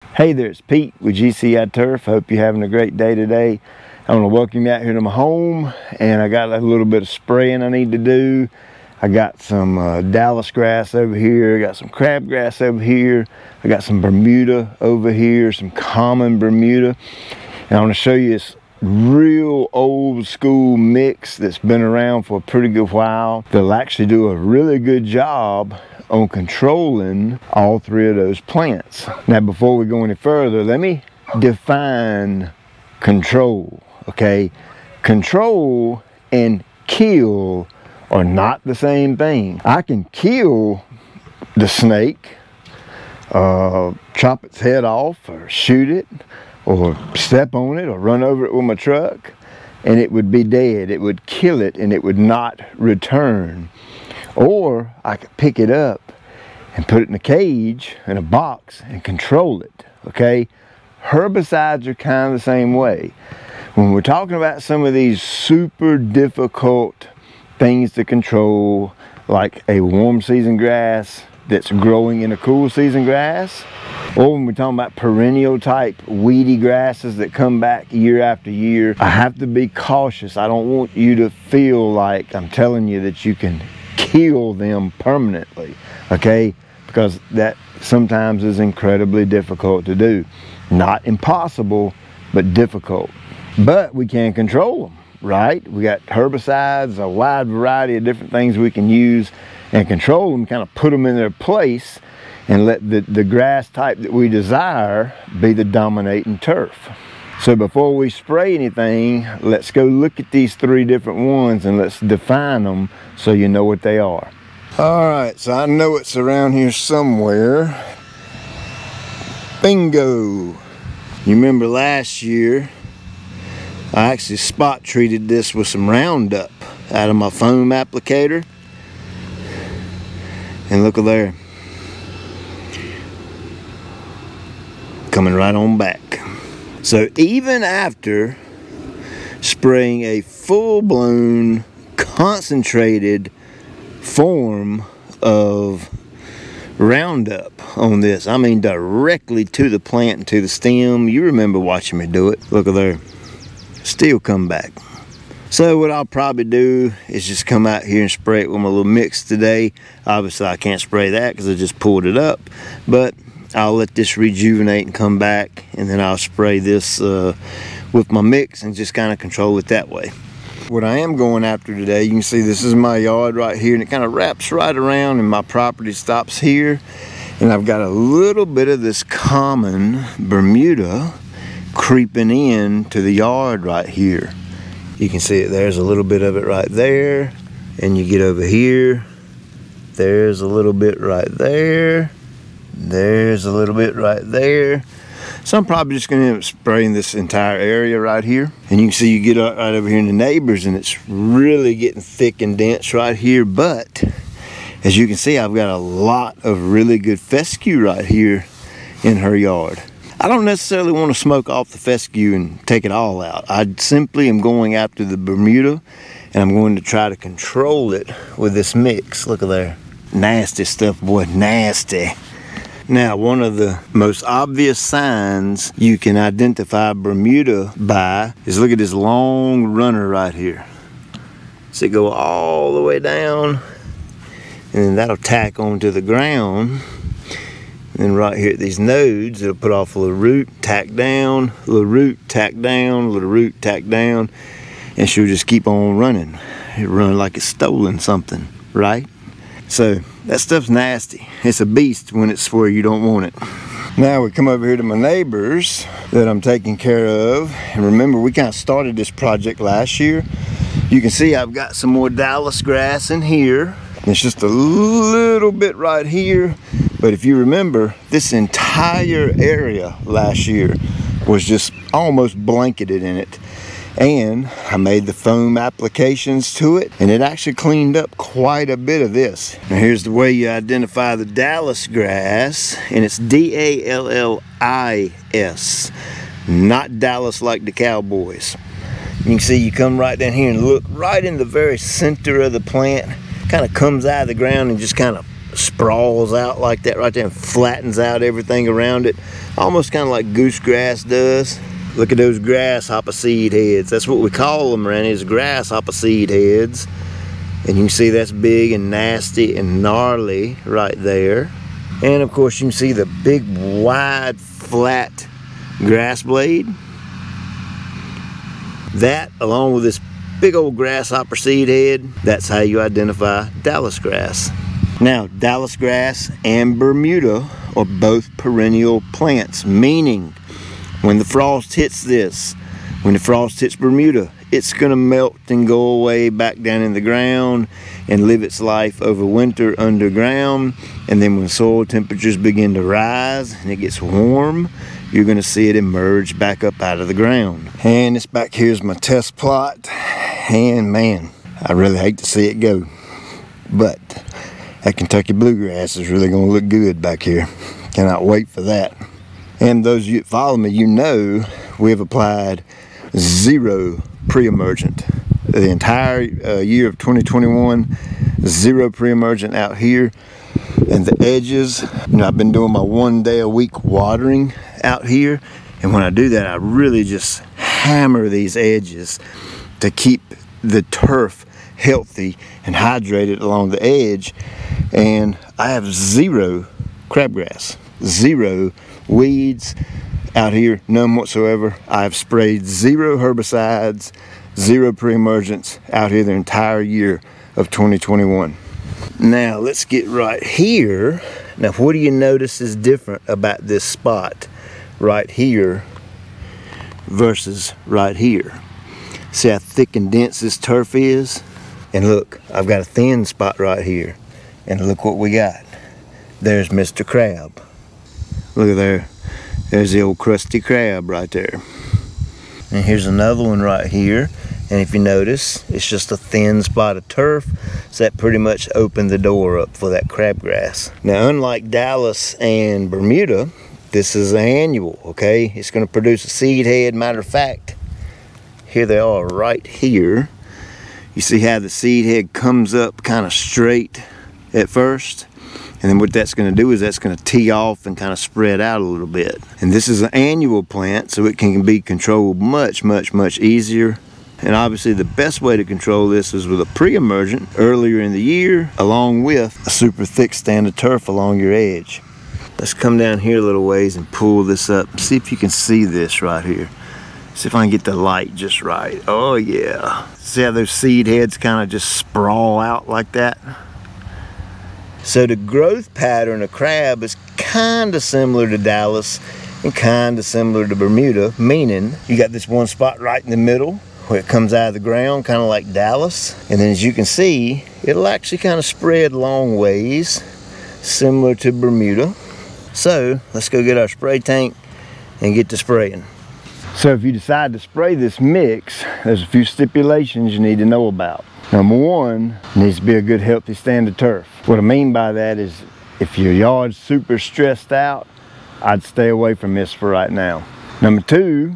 Hey there, it's Pete with GCI Turf. Hope you're having a great day today. I want to welcome you out here to my home, and I got a little bit of spraying I need to do. I got some Dallisgrass over here, I got some Crabgrass over here, I got some Bermuda over here, some common Bermuda, and I want to show you this real old school mix that's been around for a pretty good while. They'll actually do a really good job on controlling all three of those plants. Now, before we go any further, let me define control, okay? Control and kill are not the same thing. I can kill the snake, chop its head off, or shoot it, or step on it, or run over it with my truck, and it would be dead. It would kill it, and it would not return. Or I could pick it up and put it in a cage, in a box, and control it, okay? Herbicides are kind of the same way. When we're talking about some of these super difficult things to control, like a warm season grass that's growing in a cool season grass, or when we're talking about perennial type weedy grasses that come back year after year, I have to be cautious. I don't want you to feel like I'm telling you that you can kill them permanently, okay? Because that sometimes is incredibly difficult to do. Not impossible, but difficult. But we can control them, right? We got herbicides, a wide variety of different things we can use and control them, kind of put them in their place and let the grass type that we desire be the dominating turf. So before we spray anything, let's go look at these three different ones and let's define them so you know what they are. All right, so I know it's around here somewhere. Bingo! You remember last year, I actually spot treated this with some Roundup out of my foam applicator. And look at there. Coming right on back. So even after spraying a full-blown concentrated form of Roundup on this, I mean directly to the plant and to the stem, you remember watching me do it. Look at there, still come back. So what I'll probably do is just come out here and spray it with my little mix today. Obviously I can't spray that because I just pulled it up, but I'll let this rejuvenate and come back, and then I'll spray this with my mix and just kind of control it that way. What I am going after today, you can see this is my yard right here, and it kind of wraps right around and my property stops here. And I've got a little bit of this common Bermuda creeping in to the yard right here. You can see it, there's a little bit of it right there. And you get over here, there's a little bit right there. There's a little bit right there. So I'm probably just going to end up spraying this entire area right here. And you can see you get right over here in the neighbors, and it's really getting thick and dense right here. But as you can see, I've got a lot of really good fescue right here in her yard. I don't necessarily want to smoke off the fescue and take it all out. I simply am going after the Bermuda, and I'm going to try to control it with this mix. Look at there. Nasty stuff, boy, nasty. Now, one of the most obvious signs you can identify Bermuda by is look at this long runner right here. So it go all the way down, and then that'll tack onto the ground. And then right here at these nodes, it'll put off a little root, tack down, a little root, tack down, a little root, tack down, and she'll just keep on running. It run like it's stolen something, right? So that stuff's nasty. It's a beast when it's where you don't want it. Now we come over here to my neighbors that I'm taking care of. And remember, we kind of started this project last year. You can see I've got some more Dallisgrass in here. It's just a little bit right here. But if you remember, this entire area last year was just almost blanketed in it. And I made the foam applications to it, and it actually cleaned up quite a bit of this. Now here's the way you identify the Dallisgrass, and it's D-A-L-L-I-S, not Dallas like the Cowboys. You can see you come right down here and look right in the very center of the plant, kind of comes out of the ground and just kind of sprawls out like that right there and flattens out everything around it, almost kind of like goosegrass does. Look at those grasshopper seed heads. That's what we call them around here, is grasshopper seed heads. And you can see that's big and nasty and gnarly right there. And of course you can see the big wide flat grass blade. That, along with this big old grasshopper seed head, that's how you identify Dallisgrass. Now, Dallisgrass and Bermuda are both perennial plants, meaning when the frost hits this, when the frost hits Bermuda, it's going to melt and go away back down in the ground and live its life over winter underground. And then when soil temperatures begin to rise and it gets warm, you're going to see it emerge back up out of the ground. And this back here is my test plot. And man, I really hate to see it go. But that Kentucky bluegrass is really going to look good back here. Cannot wait for that. And those of you that follow me, you know we have applied 0 pre-emergent. The entire year of 2021, 0 pre-emergent out here. And the edges, you know, I've been doing my 1 day a week watering out here. And when I do that, I really just hammer these edges to keep the turf healthy and hydrated along the edge. And I have 0 crabgrass, 0 weeds out here, none whatsoever. I've sprayed 0 herbicides, 0 pre-emergents out here the entire year of 2021. Now let's get right here. Now what do you notice is different about this spot right here versus right here? See how thick and dense this turf is? And look, I've got a thin spot right here. And look what we got. There's Mr. Crab. Look at there. There's the old crusty crab right there. And here's another one right here. And if you notice, it's just a thin spot of turf. So that pretty much opened the door up for that crabgrass. Now, unlike Dallas and Bermuda, this is an annual, okay? It's going to produce a seed head. Matter of fact, here they are right here. You see how the seed head comes up kind of straight at first? And then what that's going to do is that's going to tee off and kind of spread out a little bit. And this is an annual plant, so it can be controlled much, much, much easier. And obviously the best way to control this is with a pre-emergent earlier in the year, along with a super thick stand of turf along your edge. Let's come down here a little ways and pull this up. See if you can see this right here. See if I can get the light just right. Oh yeah. See how those seed heads kind of just sprawl out like that? So the growth pattern of crab is kind of similar to Dallas and kind of similar to Bermuda, meaning you got this one spot right in the middle where it comes out of the ground, kind of like Dallas. And then as you can see, it'll actually kind of spread long ways, similar to Bermuda. So let's go get our spray tank and get to spraying. So if you decide to spray this mix, there's a few stipulations you need to know about. Number one, it needs to be a good healthy stand of turf. What I mean by that is if your yard's super stressed out, I'd stay away from this for right now. Number two,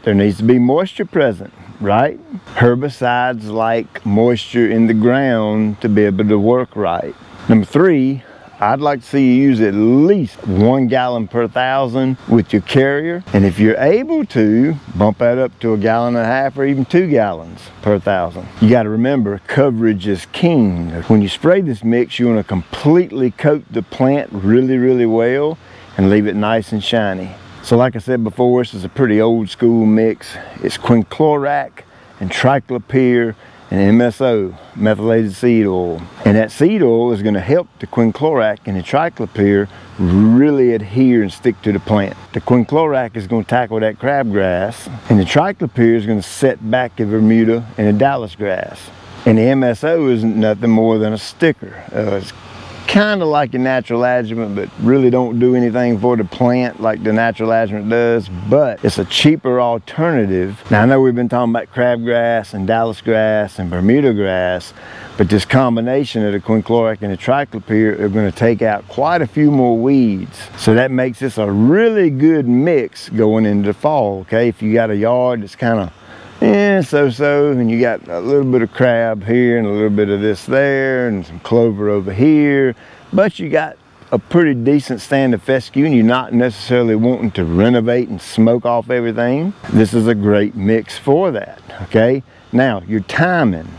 there needs to be moisture present, right? Herbicides like moisture in the ground to be able to work right. Number three, I'd like to see you use at least 1 gallon per 1,000 with your carrier. And if you're able to, bump that up to 1.5 gallons or even 2 gallons per 1,000. You got to remember, coverage is king. When you spray this mix, you want to completely coat the plant really, really well and leave it nice and shiny. So like I said before, this is a pretty old school mix. It's quinclorac and triclopyr and MSO, methylated seed oil. And that seed oil is going to help the quinclorac and the triclopyr really adhere and stick to the plant. The quinclorac is going to tackle that crabgrass, and the triclopyr is going to set back the Bermuda and the Dallisgrass. And the MSO isn't nothing more than a sticker. It's kind of like a natural adjuvant, but really don't do anything for the plant like the natural adjuvant does, but it's a cheaper alternative. Now I know we've been talking about crabgrass and Dallisgrass and Bermudagrass, but this combination of the quinclorac and the triclopyr are going to take out quite a few more weeds. So that makes this a really good mix going into the fall, okay? If you got a yard that's kind of so-so, and you got a little bit of crab here and a little bit of this there and some clover over here, but you got a pretty decent stand of fescue and you're not necessarily wanting to renovate and smoke off everything, this is a great mix for that, okay? Now, your timing.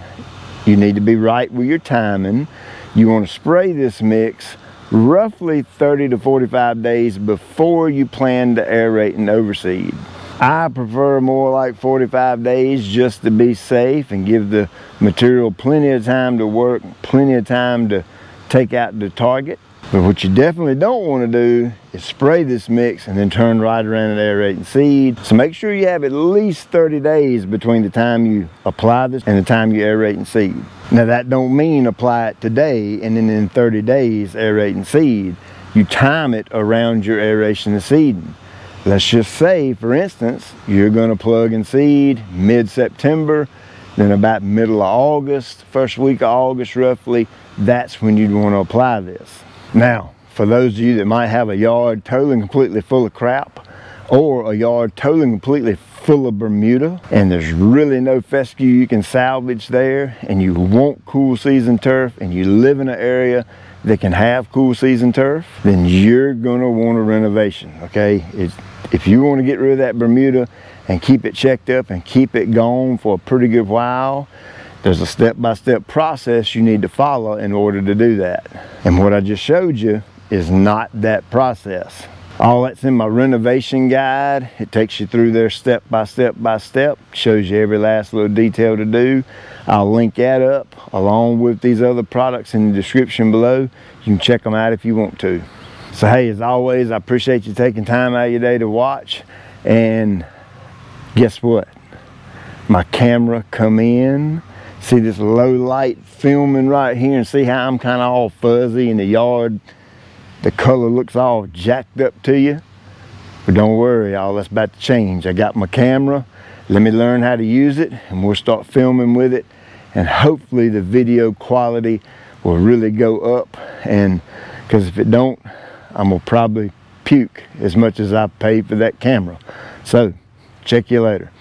You need to be right with your timing. You want to spray this mix roughly 30 to 45 days before you plan to aerate and overseed. I prefer more like 45 days just to be safe and give the material plenty of time to work, plenty of time to take out the target. But what you definitely don't want to do is spray this mix and then turn right around and aerate and seed. So make sure you have at least 30 days between the time you apply this and the time you aerate and seed. Now that don't mean apply it today and then in 30 days aerate and seed. You time it around your aeration and seeding. Let's just say, for instance, you're going to plug and seed mid-September, then about middle of August, first week of August roughly, that's when you'd want to apply this. Now, for those of you that might have a yard totally completely full of crap, or a yard totally completely full of Bermuda, and there's really no fescue you can salvage there, and you want cool season turf, and you live in an area that can have cool season turf, then you're going to want a renovation, okay? If you want to get rid of that Bermuda and keep it checked up and keep it gone for a pretty good while, there's a step-by-step process you need to follow in order to do that. And what I just showed you is not that process. All that's in my renovation guide. It takes you through there step by step, shows you every last little detail to do. I'll link that up along with these other products in the description below. You can check them out if you want to. So hey, as always, I appreciate you taking time out of your day to watch. And guess what? My camera come in. See this low light filming right here and see how I'm kind of all fuzzy in the yard. The color looks all jacked up to you. But don't worry, y'all, that's about to change. I got my camera. Let me learn how to use it and we'll start filming with it. And hopefully the video quality will really go up. And because if it don't, I'm gonna probably puke as much as I paid for that camera. So check you later.